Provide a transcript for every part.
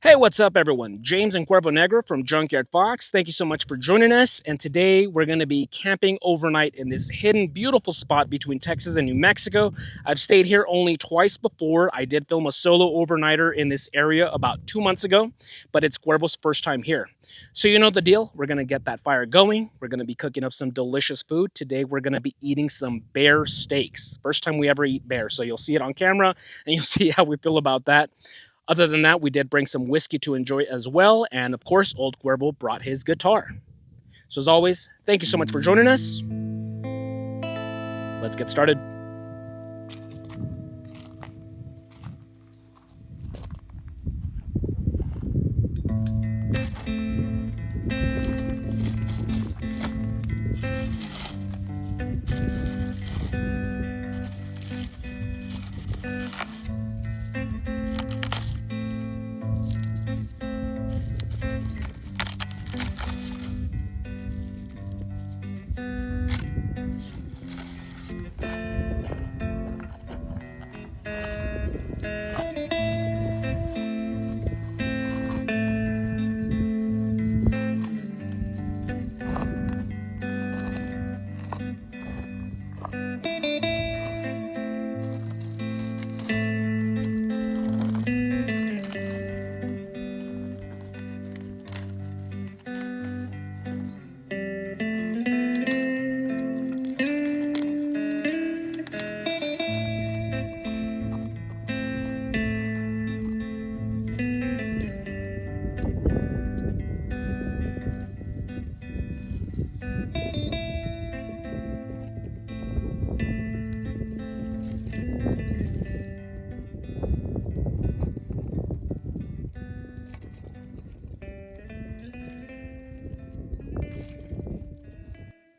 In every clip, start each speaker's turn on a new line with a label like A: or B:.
A: Hey, what's up, everyone? James and Cuervo Negro from Junkyard Fox. Thank you so much for joining us. And today we're going to be camping overnight in this hidden, beautiful spot between Texas and New Mexico. I've stayed here only twice before. I did film a solo overnighter in this area about 2 months ago, but it's Cuervo's first time here. So you know the deal. We're going to get that fire going. We're going to be cooking up some delicious food. Today we're going to be eating some bear steaks. First time we ever eat bear. So you'll see it on camera and you'll see how we feel about that. Other than that, we did bring some whiskey to enjoy as well, and of course, Old Cuervo brought his guitar. So as always, thank you so much for joining us. Let's get started.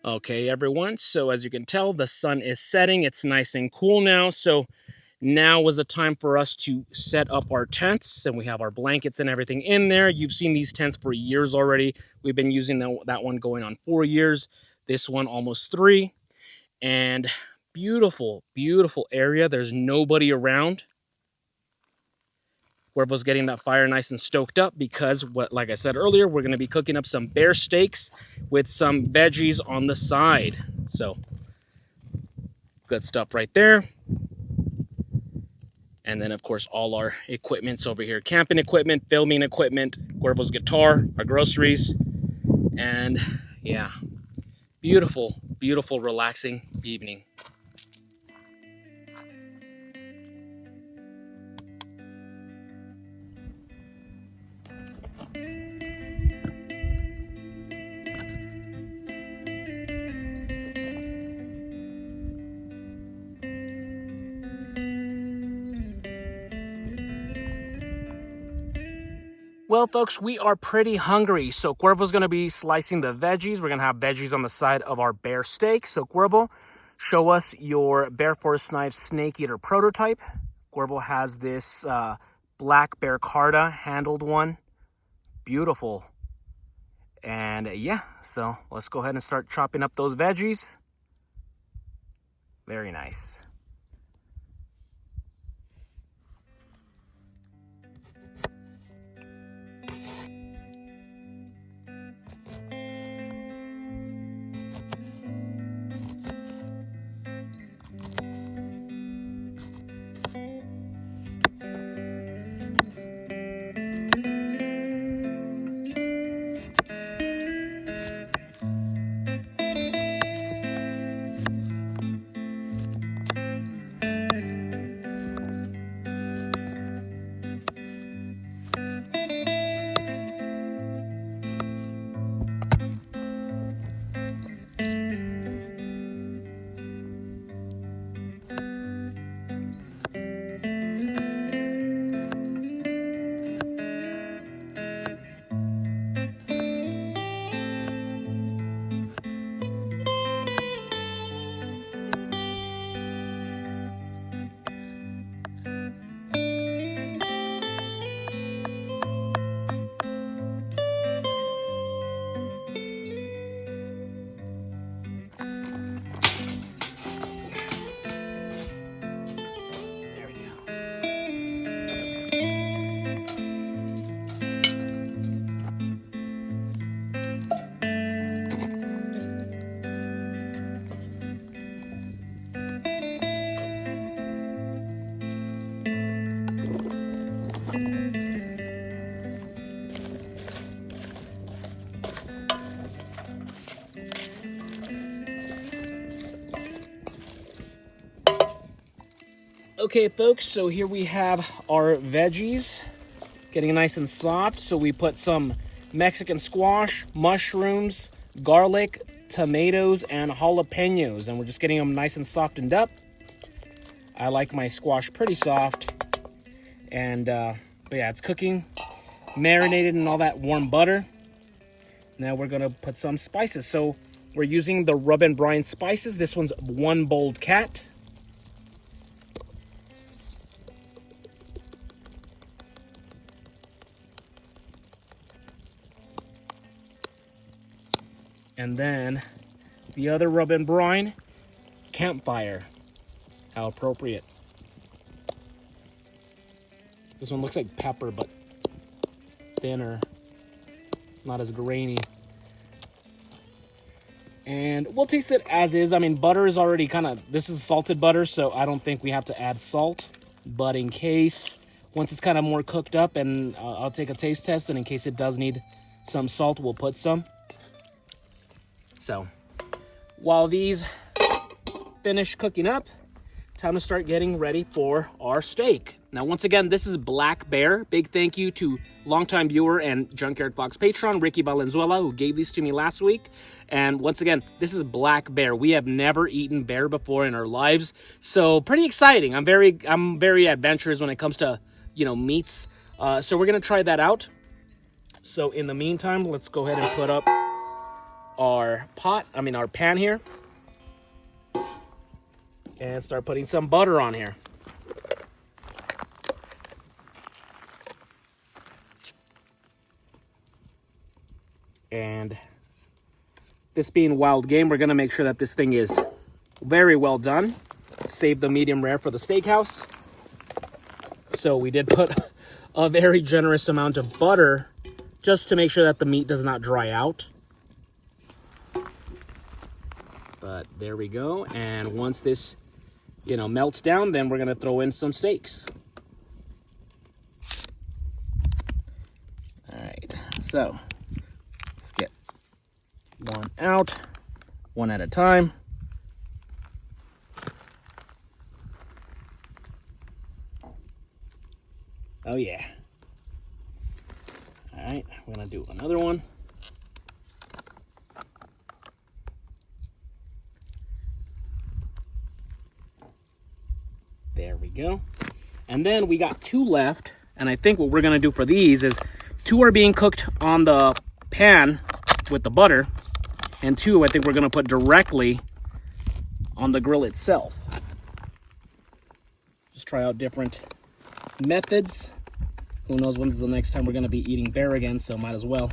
A: Okay, everyone, so as you can tell, the sun is setting. It's nice and cool now, so now was the time for us to set up our tents, and we have our blankets and everything in there. You've seen these tents for years already. We've been using that one going on 4 years, this one almost 3, and beautiful, beautiful area. There's nobody around. Cuervo's getting that fire nice and stoked up because, like I said earlier, we're going to be cooking up some bear steaks with some veggies on the side. So, good stuff right there. And then, of course, all our equipment's over here. Camping equipment, filming equipment, Cuervo's guitar, our groceries. And, yeah, beautiful, beautiful, relaxing evening. Well, folks, we are pretty hungry, so Cuervo's going to be slicing the veggies. We're going to have veggies on the side of our bear steak. So, Cuervo, show us your Bear Force Knife Snake Eater prototype. Cuervo has this black Bear Carta handled one. Beautiful. And yeah, so let's go ahead and start chopping up those veggies. Very nice. Okay, folks, so here we have our veggies getting nice and soft. So we put some Mexican squash, mushrooms, garlic, tomatoes, and jalapenos, and we're just getting them nice and softened up. I like my squash pretty soft, and but yeah, it's cooking, marinated in all that warm butter. Now we're gonna put some spices. So we're using the rub and brine spices. This one's One Bold Cat. And then the other rub and brine, Campfire. How appropriate. This one looks like pepper, but thinner. Not as grainy. And we'll taste it as is. I mean, butter is already this is salted butter, so I don't think we have to add salt. But in case, once it's kind of more cooked up, and I'll take a taste test, and in case it does need some salt, we'll put some. So, while these finish cooking up, time to start getting ready for our steak. Now, once again, this is Black Bear. Big thank you to longtime viewer and Junkyard Fox patron, Ricky Valenzuela, who gave these to me last week. And once again, this is Black Bear. We have never eaten bear before in our lives, so pretty exciting. I'm very adventurous when it comes to, meats. So we're gonna try that out. So in the meantime, let's go ahead and put up our pan here, and start putting some butter on here. And this being wild game, we're gonna make sure that this thing is very well done. Save the medium rare for the steakhouse. So we did put a very generous amount of butter just to make sure that the meat does not dry out. But there we go, and once this, melts down, then we're gonna throw in some steaks. All right, so let's get one out, one at a time. Oh yeah. All right, we're gonna do another one. There we go. And then we got two left. And I think what we're going to do for these is 2 are being cooked on the pan with the butter. And 2, I think we're going to put directly on the grill itself. Just try out different methods. Who knows when's the next time we're going to be eating bear again, so might as well.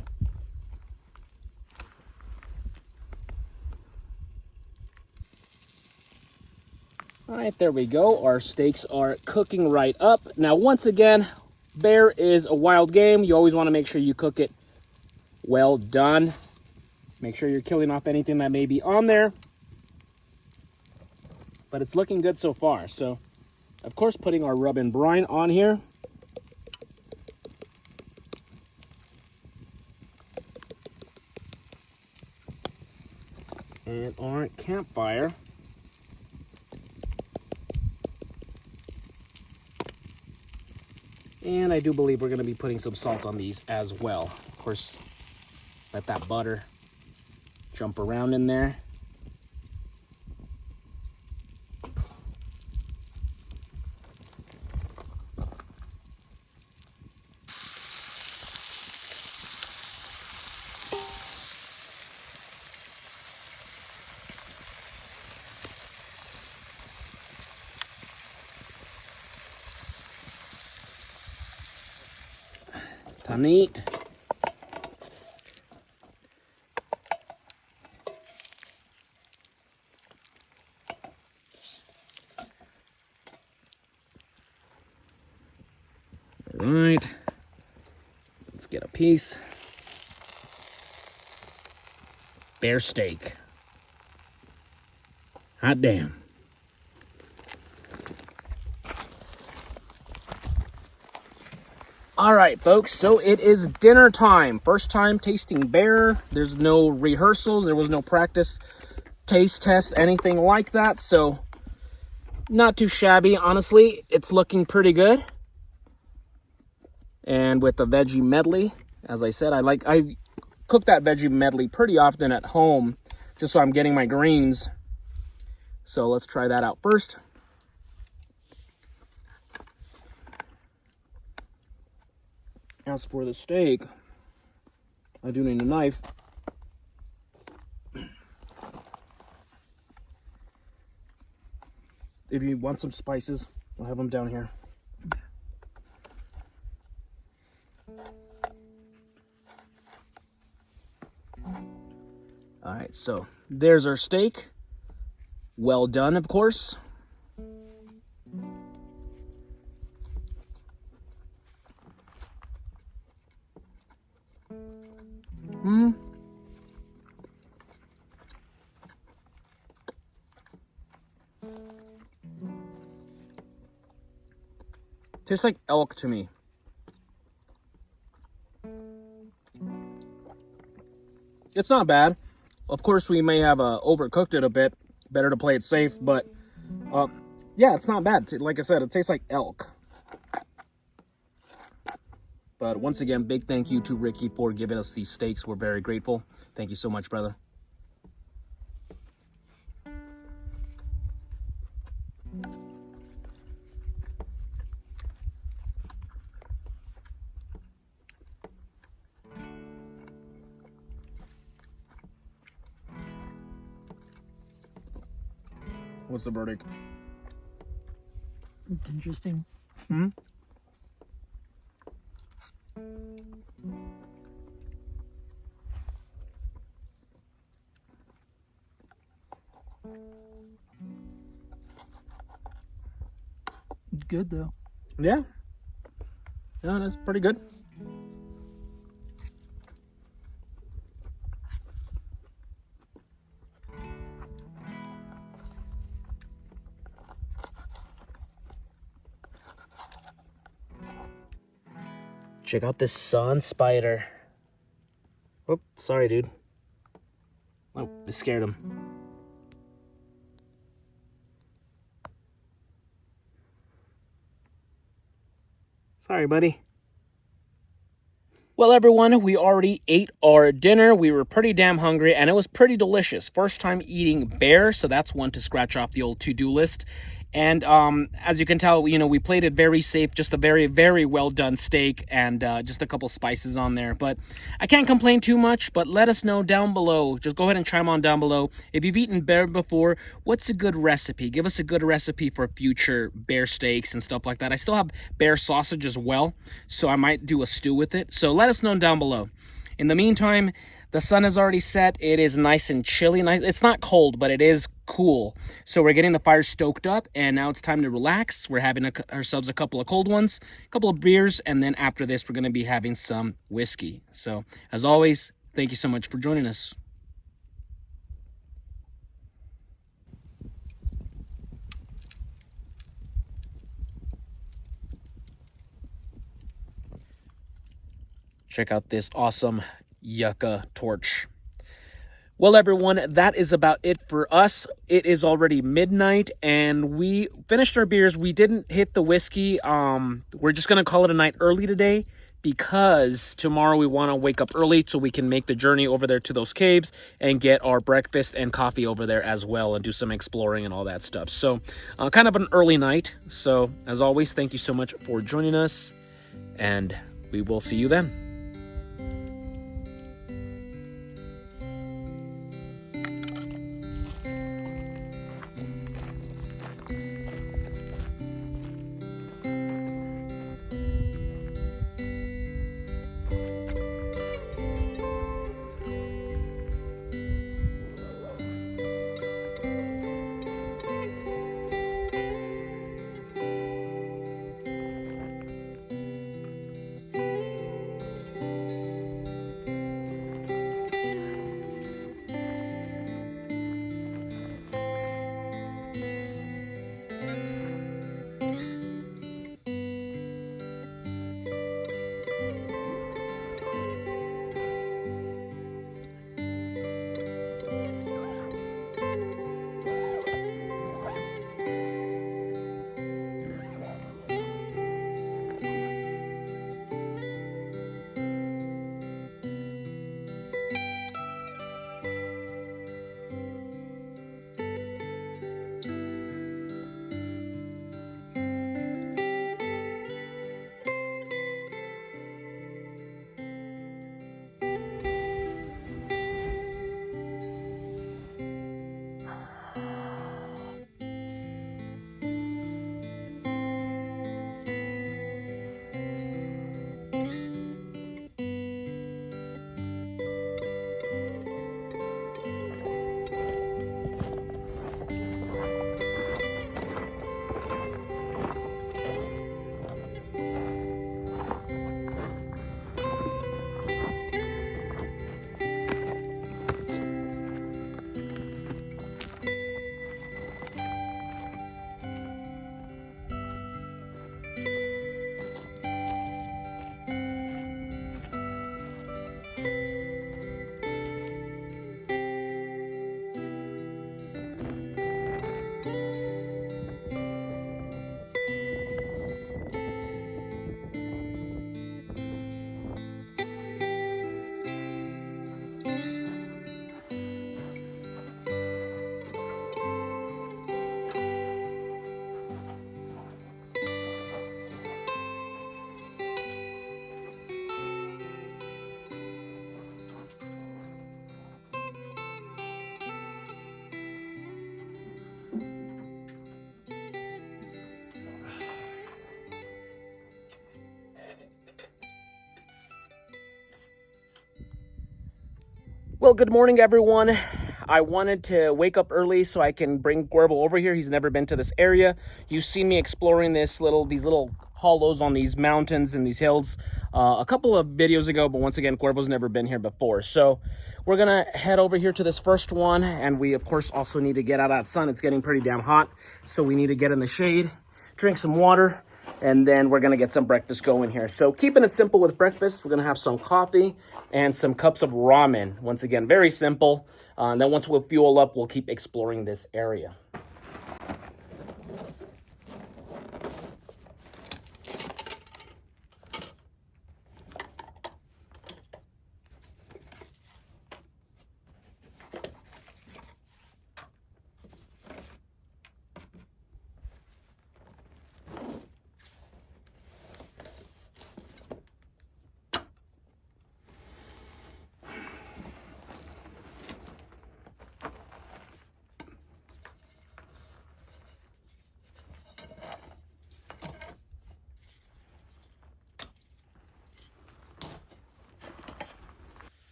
A: All right, there we go. Our steaks are cooking right up. Now, once again, bear is a wild game. You always want to make sure you cook it well done. Make sure you're killing off anything that may be on there. But it's looking good so far. So, of course, putting our rub and brine on here. And our Campfire. And I do believe we're going to be putting some salt on these as well. Of course, let that butter jump around in there. Neat. All right, let's get a piece. Bear steak. Hot damn. All right, folks, so it is dinner time. First time tasting bear. There's no rehearsals. There was no practice, taste test, anything like that. So not too shabby, honestly. It's looking pretty good. And with the veggie medley, as I said, I cook that veggie medley pretty often at home, just so I'm getting my greens. So let's try that out first. As for the steak, I do need a knife. If you want some spices, I'll have them down here. All right, so there's our steak. Well done, of course. Tastes like elk to me. It's not bad. Of course, we may have overcooked it a bit. Better to play it safe, but yeah, it's not bad. Like I said, it tastes like elk. But once again, big thank you to Ricky for giving us these steaks. We're very grateful. Thank you so much, brother. What's the verdict?
B: It's interesting.
A: Hmm?
B: Good though.
A: Yeah. Yeah, that's pretty good. Check out this sun spider. Oh, sorry, dude. Oh, I scared him. Sorry, buddy. Well, everyone, we already ate our dinner. We were pretty damn hungry, and it was pretty delicious. First time eating bear, so that's one to scratch off the old to-do list. And as you can tell, we played it very safe, just a very, very well done steak and just a couple spices on there. But I can't complain too much, but let us know down below. Just go ahead and chime on down below. If you've eaten bear before, what's a good recipe? Give us a good recipe for future bear steaks and stuff like that. I still have bear sausage as well, so I might do a stew with it. So let us know down below. In the meantime, the sun has already set. It is nice and chilly. It's not cold, but it is cool. So we're getting the fire stoked up, and now it's time to relax. We're having ourselves a couple of cold ones, a couple of beers, and then after this, we're going to be having some whiskey. So, as always, thank you so much for joining us. Check out this awesome yucca torch. Well, everyone, that is about it for us. It is already midnight, and we finished our beers. We didn't hit the whiskey. We're just going to call it a night early today because tomorrow we want to wake up early so we can make the journey over there to those caves and get our breakfast and coffee over there as well and do some exploring and all that stuff. So kind of an early night. So as always, thank you so much for joining us, and we will see you then. Well, good morning, everyone. I wanted to wake up early so I can bring Cuervo over here. He's never been to this area. You've seen me exploring these little hollows on these mountains and these hills a couple of videos ago, but once again, Cuervo's never been here before. So we're gonna head over here to this first one, and we, of course, also need to get out of that sun. It's getting pretty damn hot, so we need to get in the shade, drink some water, and then we're gonna get some breakfast going here. So keeping it simple with breakfast, we're gonna have some coffee and some cups of ramen. Once again, very simple. And then once we fuel up, we'll keep exploring this area.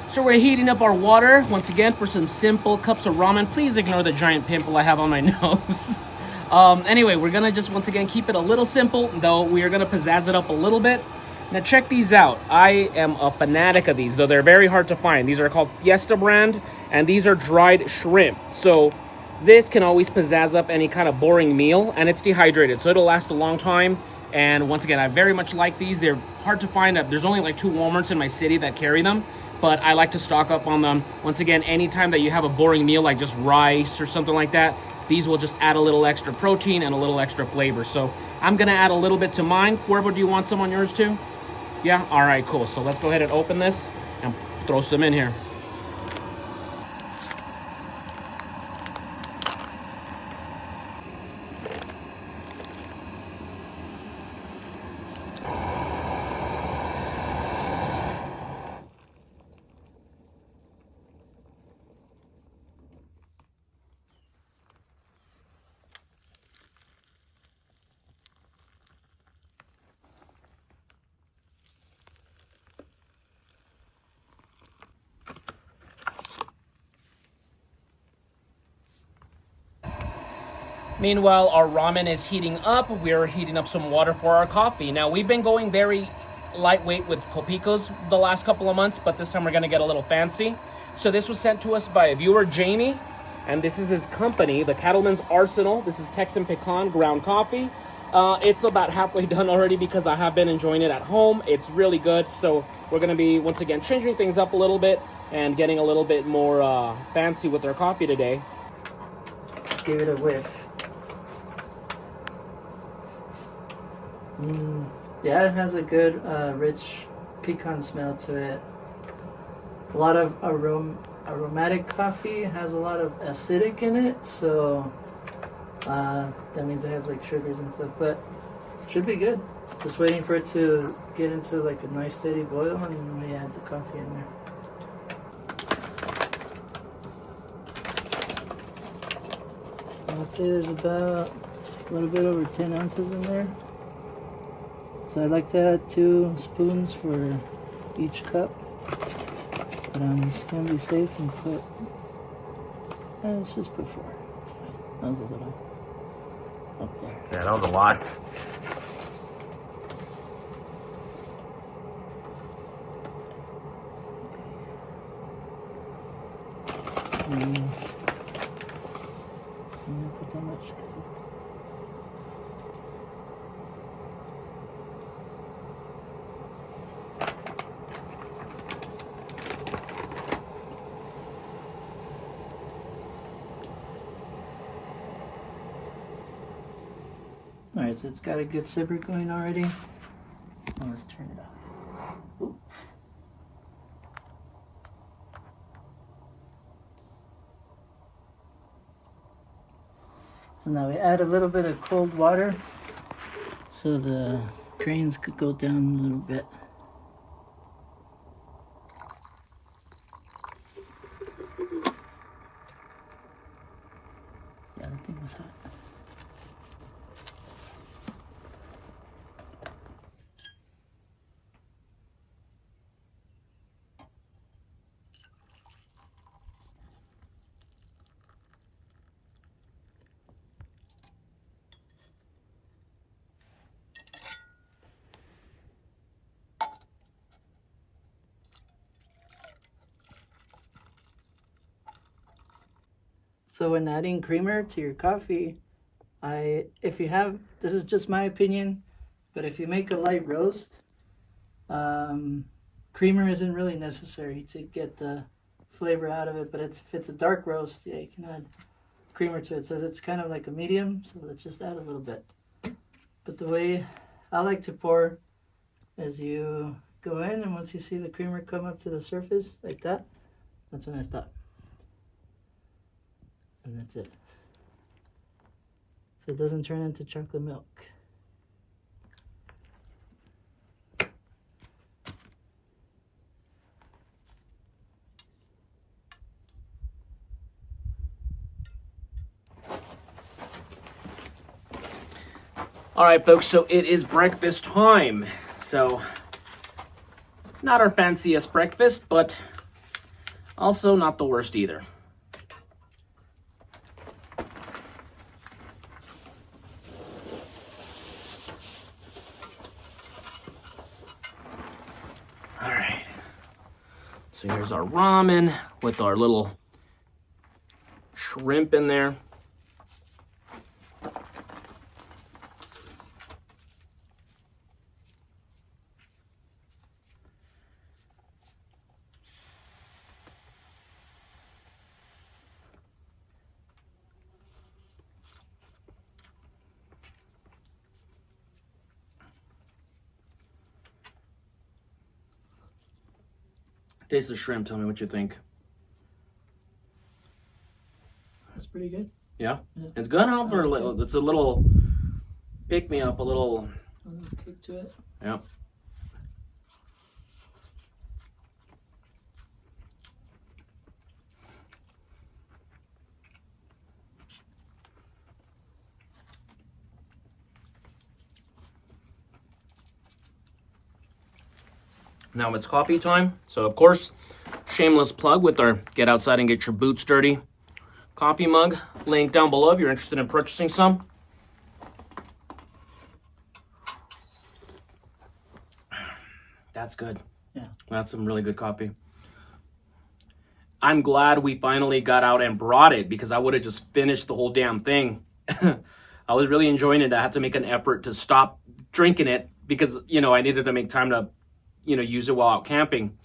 A: So we're heating up our water, once again, for some simple cups of ramen. Please ignore the giant pimple I have on my nose. Anyway, we're gonna just, once again, keep it a little simple, though we are gonna pizzazz it up a little bit. Now check these out. I am a fanatic of these, though they're very hard to find. These are called Fiesta brand, and these are dried shrimp. So this can always pizzazz up any kind of boring meal, and it's dehydrated, so it'll last a long time. And once again, I very much like these. They're hard to find. There's only like 2 Walmarts in my city that carry them, but I like to stock up on them. Once again, anytime that you have a boring meal like just rice or something like that, these will just add a little extra protein and a little extra flavor. So I'm gonna add a little bit to mine. Cuervo, do you want some on yours too? Yeah, all right, cool. So let's go ahead and open this and throw some in here. Meanwhile, our ramen is heating up. We're heating up some water for our coffee. Now, we've been going very lightweight with Copicos the last couple of months, but this time we're gonna get a little fancy. So this was sent to us by a viewer, Jamie, and this is his company, the Cattleman's Arsenal. This is Texan Pecan ground coffee. It's about halfway done already because I have been enjoying it at home. It's really good. So we're gonna be, once again, changing things up a little bit and getting a little bit more fancy with our coffee today.
B: Let's give it a whiff. Yeah, it has a good, rich pecan smell to it. A lot of aromatic coffee has a lot of acidic in it, so that means it has like sugars and stuff, but should be good. Just waiting for it to get into like a nice steady boil, and then we add the coffee in there. I'd say there's about a little bit over 10 ounces in there. So I like to add 2 spoons for each cup, but I'm just gonna be safe and put, let's just put 4. That's fine. That was a little up there.
A: Yeah, that was a lot.
B: I'm gonna put that much because Alright, so it's got a good sipper going already. Now let's turn it off. Ooh. So now we add a little bit of cold water. so the grains could go down a little bit. Yeah, that thing was hot. So when adding creamer to your coffee, if you have, this is just my opinion, but if you make a light roast, creamer isn't really necessary to get the flavor out of it. But if it's a dark roast, yeah, you can add creamer to it. So it's kind of like a medium, so let's just add a little bit. But the way I like to pour is you go in, and once you see the creamer come up to the surface like that, that's when I stop. And that's it. So it doesn't turn into chocolate milk.
A: All right, folks, so it is breakfast time. So, not our fanciest breakfast, but also not the worst either. All right. So here's our ramen with our little shrimp in there. Taste the shrimp. Tell me what you think.
B: That's pretty good.
A: Yeah?
B: Yeah.
A: It's good, huh? For
B: Okay.
A: it's a little pick me up, a little.
B: A little kick to it.
A: Yeah. Now it's coffee time. So, of course, shameless plug with our Get Outside and Get Your Boots Dirty coffee mug. Link down below if you're interested in purchasing some. That's good.
B: Yeah.
A: That's some really good coffee. I'm glad we finally got out and brought it because I would have just finished the whole damn thing. I was really enjoying it. I had to make an effort to stop drinking it because, I needed to make time to, use it while out camping.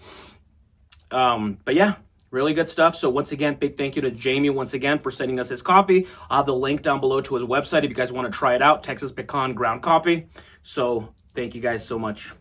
A: But yeah, really good stuff. So once again, big thank you to Jamie once again for sending us his coffee. I'll have the link down below to his website if you guys want to try it out, Texas Pecan Ground Coffee. So thank you guys so much.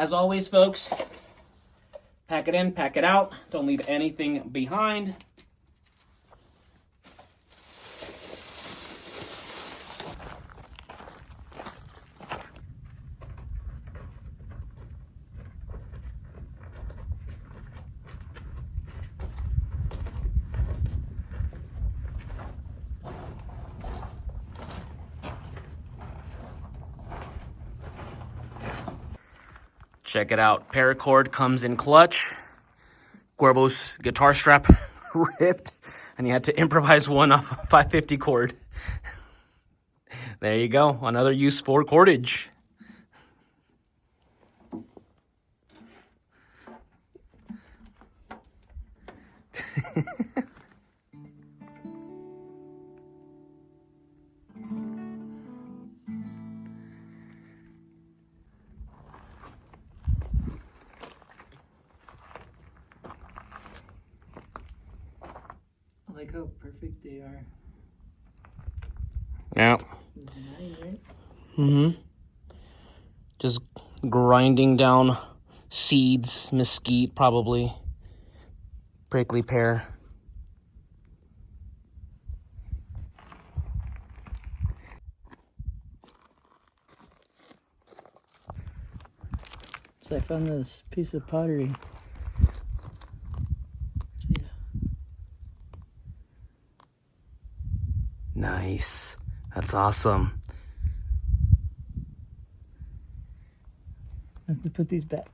A: As always, folks, pack it in, pack it out. Don't leave anything behind. Check it out. Paracord comes in clutch. Cuervo's guitar strap ripped, and he had to improvise one off a 550 cord. There you go. Another use for cordage.
B: I like how perfect they are.
A: Yeah.
B: It's nice, right?
A: Mm-hmm. Just grinding down seeds, mesquite probably, prickly pear.
B: So I found this piece of pottery.
A: Nice. That's awesome.
B: I have to put these back.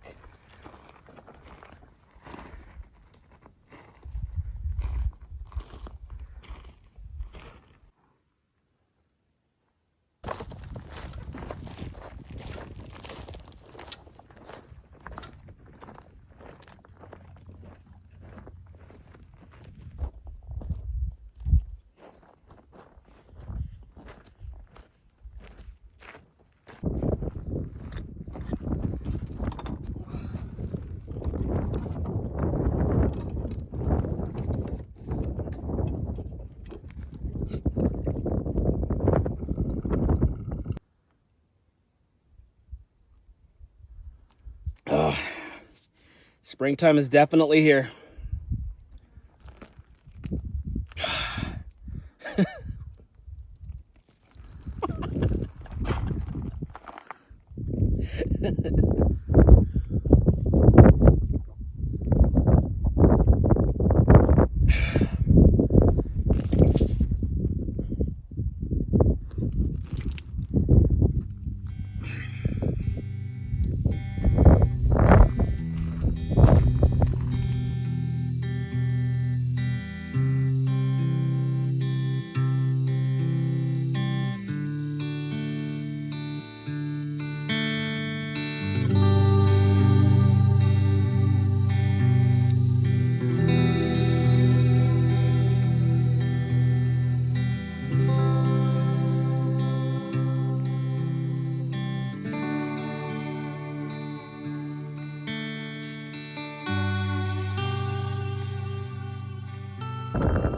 A: Oh, springtime is definitely here.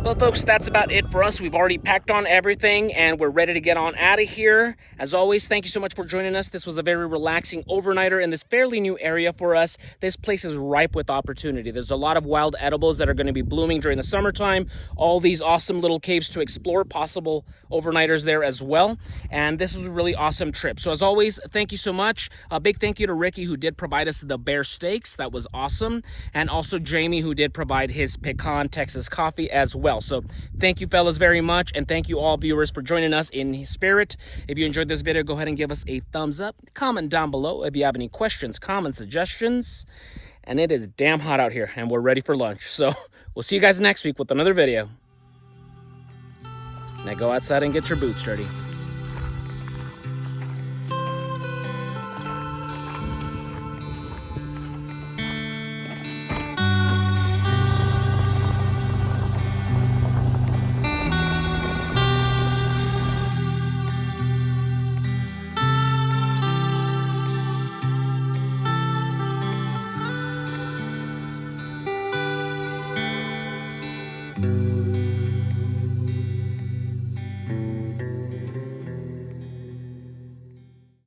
A: Well, folks, that's about it for us. We've already packed on everything and we're ready to get on out of here. As always, thank you so much for joining us. This was a very relaxing overnighter in this fairly new area for us. This place is ripe with opportunity. There's a lot of wild edibles that are going to be blooming during the summertime. All these awesome little caves to explore, possible overnighters there as well. And this was a really awesome trip. So as always, thank you so much. A big thank you to Ricky, who did provide us the bear steaks. That was awesome. And also Jamie, who did provide his pecan Texas coffee as well. So thank you, fellas, very much. And thank you all viewers for joining us in spirit. If you enjoyed this video, go ahead and give us a thumbs up. Comment down below if you have any questions, comments, suggestions. And it is damn hot out here and we're ready for lunch. So we'll see you guys next week with another video. Now go outside and get your boots dirty.